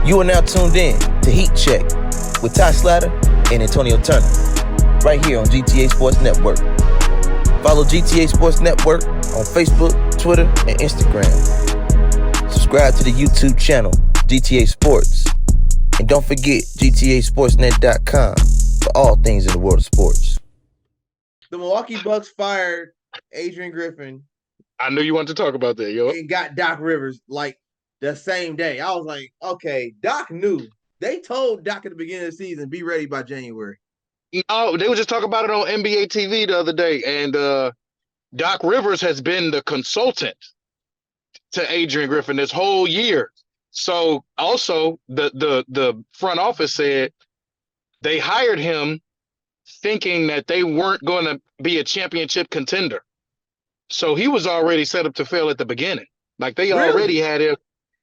You are now tuned in to Heat Check with Ty Slatter and Antonio Turner, right here on GTA Sports Network. Follow GTA Sports Network on Facebook, Twitter, and Instagram. Subscribe to the YouTube channel, GTA Sports. And don't forget GTASportsNet.com for all things in the world of sports. The Milwaukee Bucks fired Adrian Griffin. I knew you wanted to talk about that, yo. And got Doc Rivers like the same day. I was like, okay, Doc knew. They told Doc at the beginning of the season, be ready by January. No, they were just talking about it on NBA TV the other day, and Doc Rivers has been the consultant to Adrian Griffin this whole year. So also the front office said they hired him thinking that they weren't going to be a championship contender. So he was already set up to fail at the beginning. Like they already had him.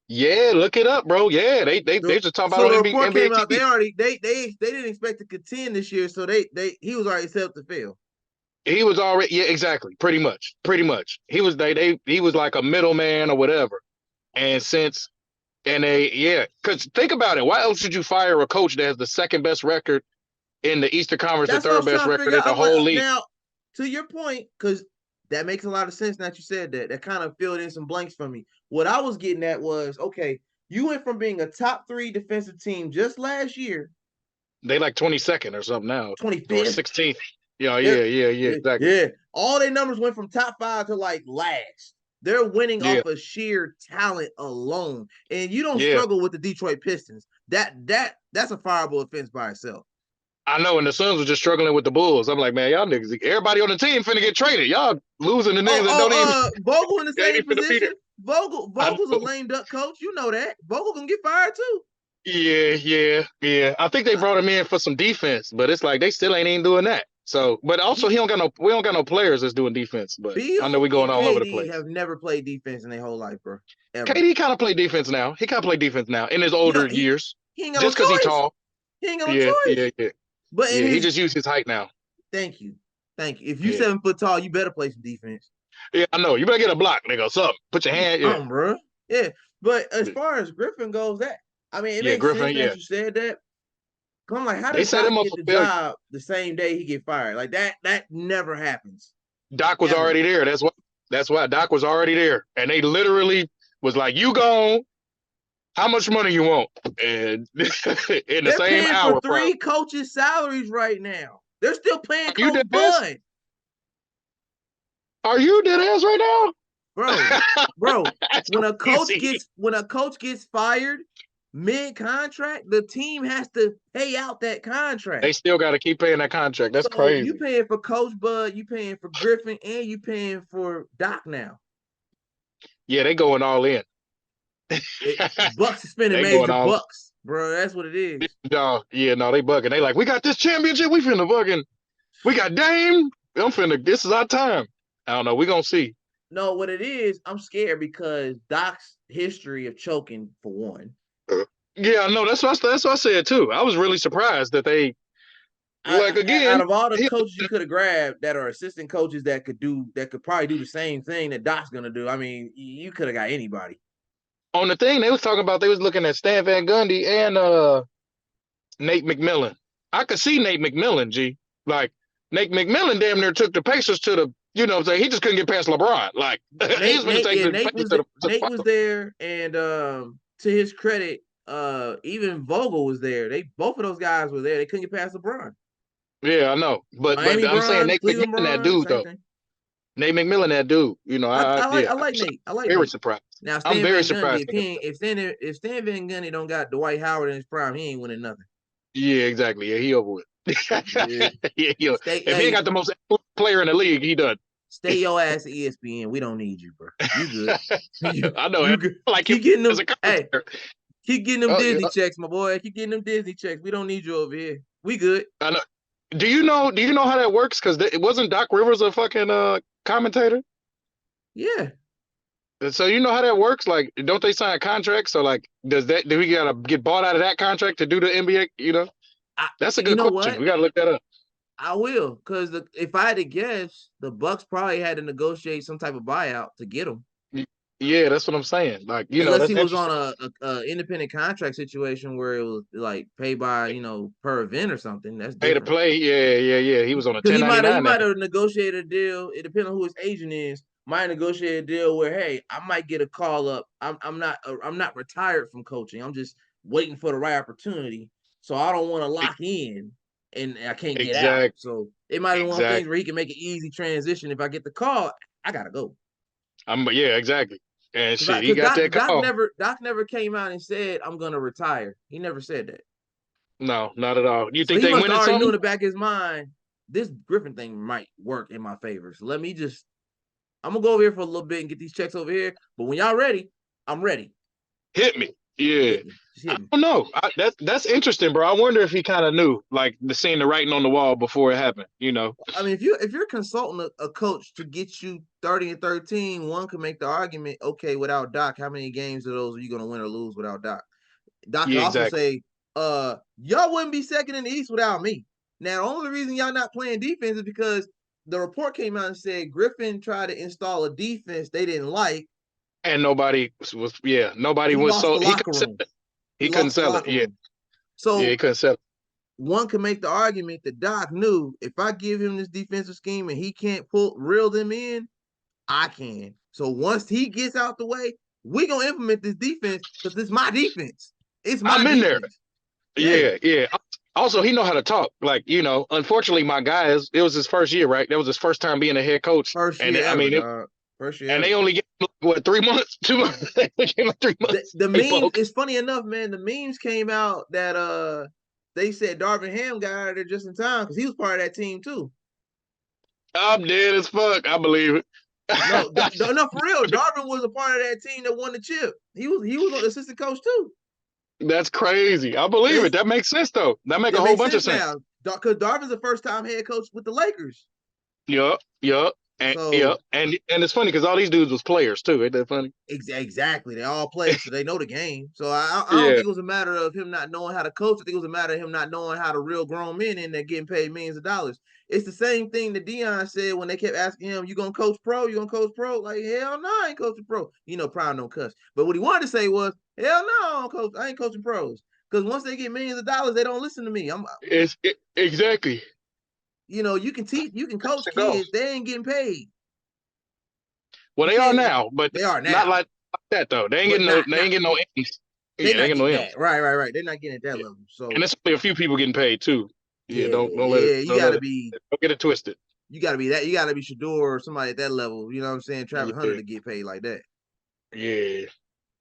Yeah, look it up, bro. Yeah, they just talking about the NBA, report NBA came out. TV. They didn't expect to contend this year, so he was already set up to fail. He was already exactly, pretty much. He was he was like a middleman or whatever. And because think about it, why else should you fire a coach that has the second best record in the Eastern Conference, the third best record in the whole league? Now, to your point, because that makes a lot of sense now that you said that. That kind of filled in some blanks for me. What I was getting at was, okay, you went from being a top 3 defensive team just last year. They like 22nd or something now. 25th. Or 16th. Yeah, exactly. Yeah. All their numbers went from top 5 to like last. They're winning off of sheer talent alone. And you don't struggle with the Detroit Pistons. That's a fireable offense by itself. I know, and the Suns were just struggling with the Bulls. I'm like, man, y'all niggas, everybody on the team finna get traded. Y'all losing the niggas that don't even. Vogel in the same position. Vogel's a lame duck coach. You know that. Vogel can get fired too. Yeah. I think they brought him in for some defense, but it's like they still ain't even doing that. So, but also we don't got no players that's doing defense. But I know we going all over the place. Have never played defense in their whole life, bro. Ever. KD kind of played defense now. He kind of played defense now in his older years. He ain't got just because he's tall. He ain't got no choice. Yeah. But he just used his height now. Thank you. If you 7 foot tall, you better play some defense. Yeah, I know. You better get a block, nigga. Something. Put your hand. Bro. Yeah. But as far as Griffin goes, it makes Griffin, sense that you said that. I'm like, how does Doc get the job the same day he get fired? Like that never happens. Doc was already there. That's why Doc was already there, and they literally was like, "You gone? How much money you want?" And in the same hour, for 3 coaches' salaries right now. They're still paying Coach Bud. Are you dead ass right now, bro? when a coach gets fired mid-contract, the team has to pay out that contract. They still got to keep paying that contract. That's crazy. You paying for Coach Bud, you paying for Griffin, and you paying for Doc now. Yeah, they going all in. Bucks is spending major bucks, bro. That's what it is. No, they bugging. They like, we got this championship. We finna bugging. We got Dame. This is our time. I don't know. We gonna see. No, what it is, I'm scared because Doc's history of choking for one. Yeah, no, that's what I said too. I was really surprised that they out of all the coaches you could have grabbed that are assistant coaches that could probably do the same thing that Doc's gonna do. I mean, you could have got anybody. On the thing they was talking about, they was looking at Stan Van Gundy and Nate McMillan. I could see Nate McMillan, G. Like Nate McMillan damn near took the Pacers to the, you know what I'm saying? He just couldn't get past LeBron. Like Nate was there, and to his credit, even Vogel was there. Both of those guys were there. They couldn't get past LeBron. Yeah, I know. But I'm saying Nate McMillan, that dude though. Nate McMillan, that dude. You know, I like Nate. I like very Nate. Surprised. Now, I'm very surprised. If Stan Van Gundy don't got Dwight Howard in his prime, he ain't winning nothing. Yeah, exactly. Yeah, he over with. If he ain't got the most player in the league, he done. Stay your ass at ESPN. We don't need you, bro. You good. I know. You good. Like keep getting them. Hey, keep getting them Disney checks, my boy. Keep getting them Disney checks. We don't need you over here. We good. I know. Do you know how that works? Because it wasn't Doc Rivers a fucking commentator? Yeah. So you know how that works? Like, don't they sign contracts? So like, do we gotta get bought out of that contract to do the NBA? You know, that's a good question. What? We gotta look that up. I will, because if I had to guess, the Bucks probably had to negotiate some type of buyout to get him. Yeah, that's what I'm saying. Like, Unless that's he was on interesting. a independent contract situation where it was like paid by per event or something. That's Pay to different. play. Yeah. He was on a Because he might 1099 that. have negotiated a deal. It depends on who his agent is. Might negotiate a deal where, hey, I might get a call up. I'm not retired from coaching. I'm just waiting for the right opportunity. So I don't want to lock in and I can't get out. Exactly. So it might be one of the things Exactly. where he can make an easy transition. If I get the call, I gotta go. Yeah, exactly. And shit, he Because got that call. Doc never came out and said I'm gonna retire. He never said that. No, not at all. You So think he they must have winning already knew in something? the back of his mind this Griffin thing might work in my favor. So I'm gonna go over here for a little bit and get these checks over here. But when y'all ready, I'm ready. Hit me. Yeah. Hit me. Just I hit me. don't know. That's interesting, bro. I wonder if he kind of knew, like, seeing the writing on the wall before it happened. I mean, if you're consulting a coach to get you 30 and 13, one can make the argument, okay, without Doc, how many games of those are you gonna win or lose without Doc? Doc could Yeah, also exactly. say, y'all wouldn't be second in the East without me. Now, the only reason y'all not playing defense is because the report came out and said Griffin tried to install a defense they didn't like. And nobody He was lost so the he locker couldn't sell room. it. He He couldn't lost the sell it. locker Yeah. room. Yeah, he So couldn't sell it. one can make the argument that Doc knew if I give him this defensive scheme and he can't reel them in, I can. So once he gets out the way, we gonna implement this defense because this is my defense. It's my I'm in there. defense. Yeah. Yeah. Also, he know how to talk. Like, unfortunately, my guy it was his first year, right? That was his first time being a head coach. First And year I ever, mean, dog. First year and ever. they only get what 3 months, 2 months. They gave like 3 months. The Hey, memes, folks. it's funny enough, man. The memes came out that they said Darvin Ham got out of there just in time because he was part of that team too. I'm dead as fuck. I believe it. No, no, for real. Darvin was a part of that team that won the chip. He was an assistant coach too. That's crazy. I believe it. That makes sense though. That make a That whole makes bunch of sense sense. now. Because Darvin's the first time head coach with the Lakers. Yup. And So and it's funny because all these dudes was players too. Ain't that funny? exactly, they all play, so they know the game. So I don't Yeah. think it was a matter of him not knowing how to coach. I think it was a matter of him not knowing how to real grown men in there getting paid millions of dollars. It's the same thing that Dion said when they kept asking him, "You gonna coach pro? You gonna coach pro?" Like, hell no, I ain't coaching pro. Prime don't cuss. But what he wanted to say was, "Hell no, I ain't coaching pros." Because once they get millions of dollars, they don't listen to me. Exactly. You can teach, you can coach To go. kids. They ain't getting paid. Well, You they are can't. now, but They are not now, like that though. They ain't but getting no. not They not. ain't getting no M's. They're Yeah, they not ain't getting getting no that. M's. Right. They're not getting at that Yeah. level. So And there's only a few people getting paid too. Yeah, yeah, don't let it. you Don't let gotta it. be Don't get it twisted. you gotta be Shador or somebody at that level. You know what I'm saying? Travis Hunter Yeah. to get paid like that. Yeah.